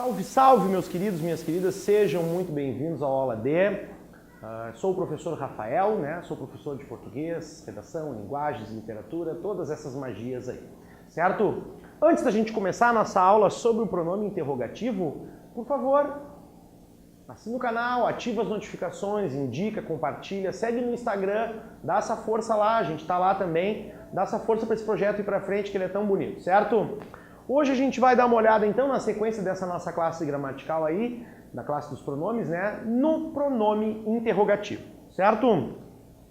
Salve, salve, meus queridos, minhas queridas, sejam muito bem-vindos à aula D. Sou o professor Rafael, né? Sou professor de português, redação, linguagens, literatura, todas essas magias aí, certo? Antes da gente começar a nossa aula sobre o pronome interrogativo, por favor, assina o canal, ativa as notificações, indica, compartilha, segue no Instagram, dá essa força lá, a gente tá lá também, dá essa força para esse projeto ir para frente que ele é tão bonito, certo? Hoje a gente vai dar uma olhada então na sequência dessa nossa classe gramatical aí, da classe dos pronomes, né, no pronome interrogativo, certo?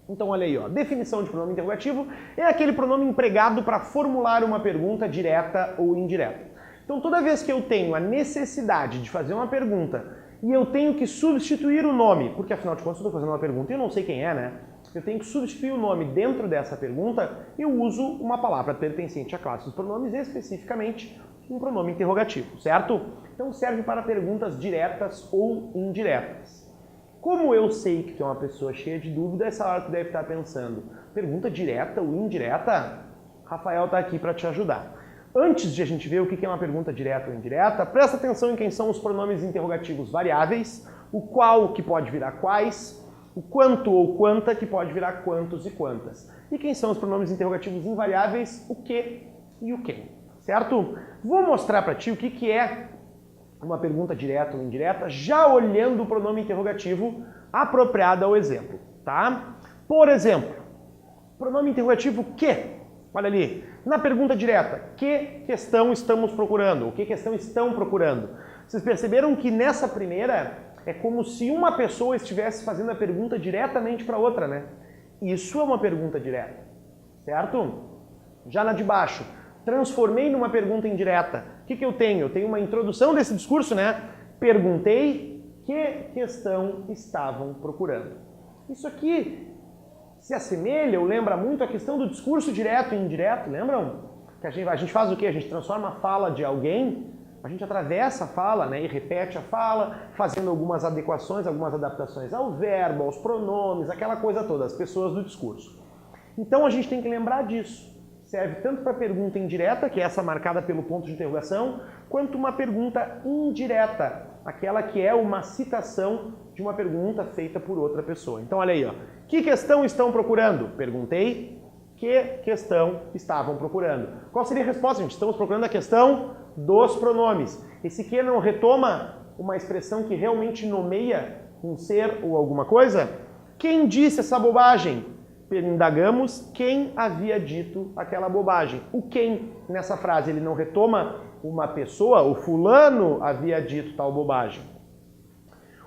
Então olha aí, ó, definição de pronome interrogativo é aquele pronome empregado para formular uma pergunta direta ou indireta. Então toda vez que eu tenho a necessidade de fazer uma pergunta e eu tenho que substituir o nome, porque afinal de contas eu estou fazendo uma pergunta e eu não sei quem é, né? Eu tenho que substituir o nome dentro dessa pergunta, eu uso uma palavra pertencente à classe dos pronomes, especificamente um pronome interrogativo, certo? Então serve para perguntas diretas ou indiretas. Como eu sei que tu é uma pessoa cheia de dúvida, essa hora tu deve estar pensando, pergunta direta ou indireta? Rafael está aqui para te ajudar. Antes de a gente ver o que é uma pergunta direta ou indireta, presta atenção em quem são os pronomes interrogativos variáveis, o qual que pode virar quais, o quanto ou quanta que pode virar quantos e quantas. E quem são os pronomes interrogativos invariáveis, o que e o quem, certo? Vou mostrar para ti o que é uma pergunta direta ou indireta, já olhando o pronome interrogativo apropriado ao exemplo, tá? Por exemplo, pronome interrogativo que, olha ali, na pergunta direta, que questão estamos procurando? O que questão estão procurando? Vocês perceberam que nessa primeira é como se uma pessoa estivesse fazendo a pergunta diretamente para outra, né? Isso é uma pergunta direta, certo? Já na de baixo, transformei numa pergunta indireta. O que eu tenho? Eu tenho uma introdução desse discurso, né? Perguntei que questão estavam procurando. Isso aqui se assemelha ou lembra muito a questão do discurso direto e indireto, lembram? Que a gente faz o quê? A gente transforma a fala de alguém, a gente atravessa a fala, né, e repete a fala, fazendo algumas adequações, algumas adaptações ao verbo, aos pronomes, aquela coisa toda, as pessoas do discurso. Então a gente tem que lembrar disso. Serve tanto para pergunta indireta, que é essa marcada pelo ponto de interrogação, quanto uma pergunta indireta, aquela que é uma citação de uma pergunta feita por outra pessoa. Então olha aí, ó. Que questão estão procurando? Perguntei. Que questão estavam procurando? Qual seria a resposta, gente? Estamos procurando a questão dos pronomes. Esse que não retoma uma expressão que realmente nomeia um ser ou alguma coisa? Quem disse essa bobagem? Indagamos quem havia dito aquela bobagem. O quem nessa frase, ele não retoma uma pessoa, o fulano havia dito tal bobagem.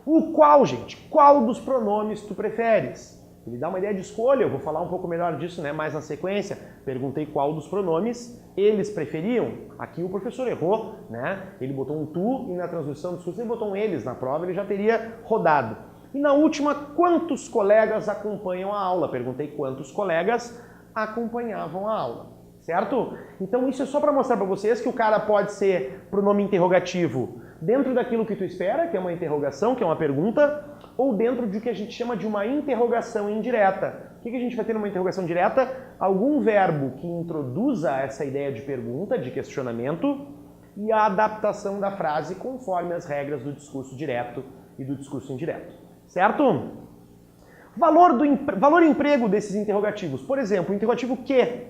O qual, gente? Qual dos pronomes tu preferes? Ele dá uma ideia de escolha, eu vou falar um pouco melhor disso, né, mais na sequência. Perguntei qual dos pronomes eles preferiam. Aqui o professor errou, né? Ele botou um tu e na transcrição do discurso ele botou um eles. Na prova ele já teria rodado. E na última, quantos colegas acompanham a aula? Perguntei quantos colegas acompanhavam a aula, certo? Então isso é só para mostrar para vocês que o cara pode ser pronome interrogativo dentro daquilo que tu espera, que é uma interrogação, que é uma pergunta, ou dentro de que a gente chama de uma interrogação indireta. O que a gente vai ter numa interrogação direta? Algum verbo que introduza essa ideia de pergunta, de questionamento, e a adaptação da frase conforme as regras do discurso direto e do discurso indireto. Certo? Valor e emprego desses interrogativos. Por exemplo, o interrogativo que,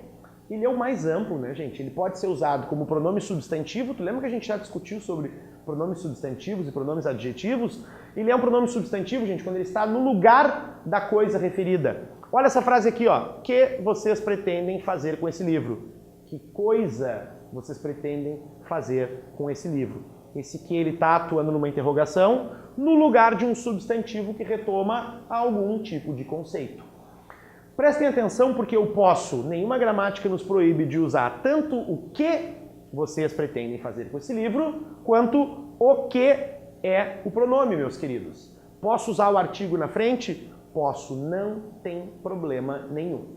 ele é o mais amplo, né, gente? Ele pode ser usado como pronome substantivo. Tu lembra que a gente já discutiu sobre pronomes substantivos e pronomes adjetivos? Ele é um pronome substantivo, gente, quando ele está no lugar da coisa referida. Olha essa frase aqui, ó. Que vocês pretendem fazer com esse livro? Que coisa vocês pretendem fazer com esse livro? Esse que ele está atuando numa interrogação no lugar de um substantivo que retoma algum tipo de conceito. Prestem atenção porque eu posso, nenhuma gramática nos proíbe de usar tanto o que vocês pretendem fazer com esse livro, quanto o que é o pronome, meus queridos. Posso usar o artigo na frente? Posso, não tem problema nenhum.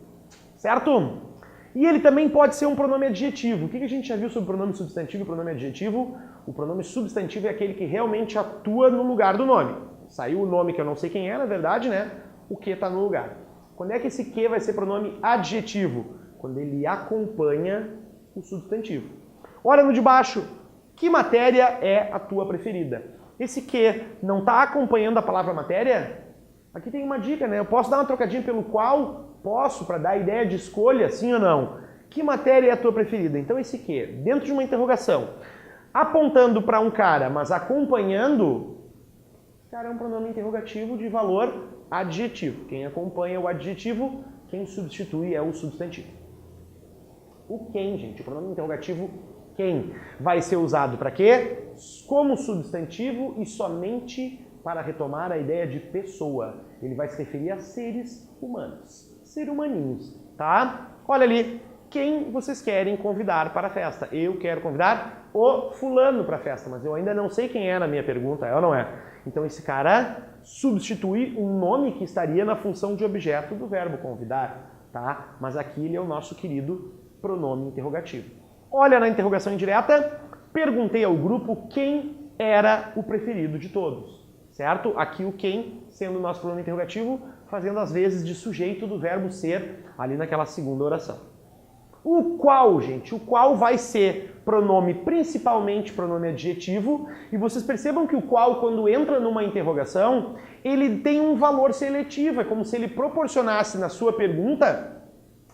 Certo? E ele também pode ser um pronome adjetivo. O que a gente já viu sobre pronome substantivo e pronome adjetivo? O pronome substantivo é aquele que realmente atua no lugar do nome. Saiu o nome que eu não sei quem é, na verdade, né? O que está no lugar. Quando é que esse que vai ser pronome adjetivo? Quando ele acompanha o substantivo. Olha no de baixo. Que matéria é a tua preferida? Esse que não está acompanhando a palavra matéria? Aqui tem uma dica, né? Eu posso dar uma trocadinha pelo qual? Posso, para dar a ideia de escolha, sim ou não? Que matéria é a tua preferida? Então esse que, dentro de uma interrogação, apontando para um cara, mas acompanhando, cara, é um pronome interrogativo de valor adjetivo. Quem acompanha o adjetivo, quem substitui é o substantivo. O quem, gente, o pronome interrogativo quem vai ser usado para quê? Como substantivo e somente para retomar a ideia de pessoa. Ele vai se referir a seres humanos, ser humaninhos, tá? Olha ali, quem vocês querem convidar para a festa? Eu quero convidar o fulano para a festa, mas eu ainda não sei quem é na minha pergunta, é ou não é? Então esse cara substitui um nome que estaria na função de objeto do verbo convidar, tá? Mas aqui ele é o nosso querido pronome interrogativo. Olha na interrogação indireta, perguntei ao grupo quem era o preferido de todos, certo? Aqui o quem sendo o nosso pronome interrogativo, fazendo as vezes de sujeito do verbo ser ali naquela segunda oração. O qual, gente, o qual vai ser pronome, principalmente pronome adjetivo, e vocês percebam que o qual, quando entra numa interrogação, ele tem um valor seletivo, é como se ele proporcionasse na sua pergunta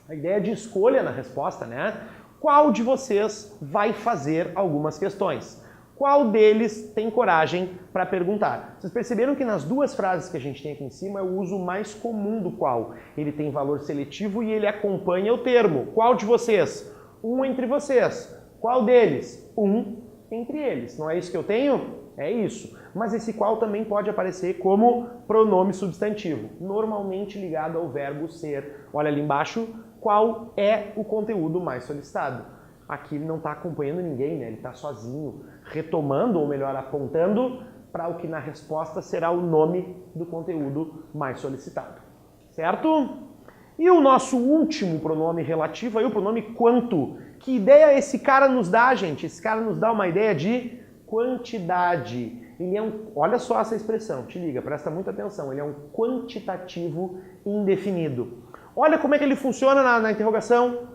a ideia de escolha na resposta, né? Qual de vocês vai fazer algumas questões? Qual deles tem coragem para perguntar? Vocês perceberam que nas duas frases que a gente tem aqui em cima é o uso mais comum do qual. Ele tem valor seletivo e ele acompanha o termo. Qual de vocês? Um entre vocês. Qual deles? Um entre eles. Não é isso que eu tenho? É isso. Mas esse qual também pode aparecer como pronome substantivo, normalmente ligado ao verbo ser. Olha ali embaixo, qual é o conteúdo mais solicitado? Aqui ele não está acompanhando ninguém, né? Ele está sozinho, retomando, ou melhor, apontando para o que na resposta será o nome do conteúdo mais solicitado. Certo? E o nosso último pronome relativo aí, o pronome quanto. Que ideia esse cara nos dá, gente? Esse cara nos dá uma ideia de quantidade. Ele é olha só essa expressão, te liga, presta muita atenção. Ele é um quantitativo indefinido. Olha como é que ele funciona na interrogação.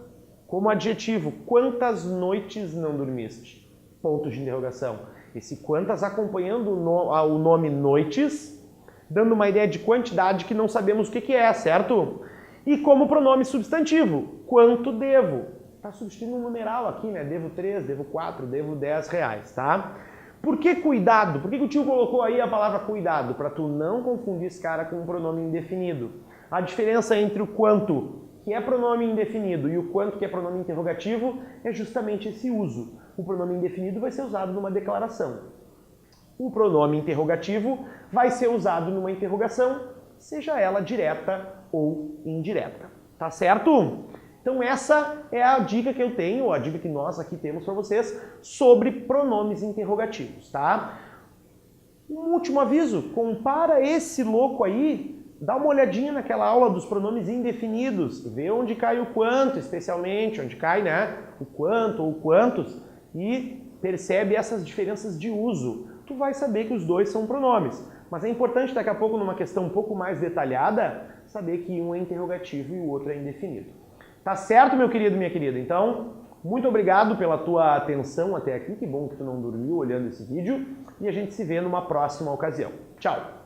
Como adjetivo, quantas noites não dormiste? Pontos de interrogação. Esse quantas acompanhando o nome noites, dando uma ideia de quantidade que não sabemos o que é, certo? E como pronome substantivo, quanto devo? Está substituindo um numeral aqui, né? Devo 3, devo 4, devo 10 reais, tá? Por que cuidado? Por que o tio colocou aí a palavra cuidado? Para tu não confundir esse cara com um pronome indefinido. A diferença entre o quanto, que é pronome indefinido, e o quanto, que é pronome interrogativo, é justamente esse uso. O pronome indefinido vai ser usado numa declaração. O pronome interrogativo vai ser usado numa interrogação, seja ela direta ou indireta. Tá certo? Então essa é a dica que eu tenho, a dica que nós aqui temos para vocês sobre pronomes interrogativos, tá? Um último aviso, compara esse louco aí, dá uma olhadinha naquela aula dos pronomes indefinidos, vê onde cai o quanto, especialmente, onde cai, né, o quanto ou quantos, e percebe essas diferenças de uso. Tu vai saber que os dois são pronomes, mas é importante daqui a pouco, numa questão um pouco mais detalhada, saber que um é interrogativo e o outro é indefinido. Tá certo, meu querido, minha querida? Então, muito obrigado pela tua atenção até aqui, que bom que tu não dormiu olhando esse vídeo, e a gente se vê numa próxima ocasião. Tchau!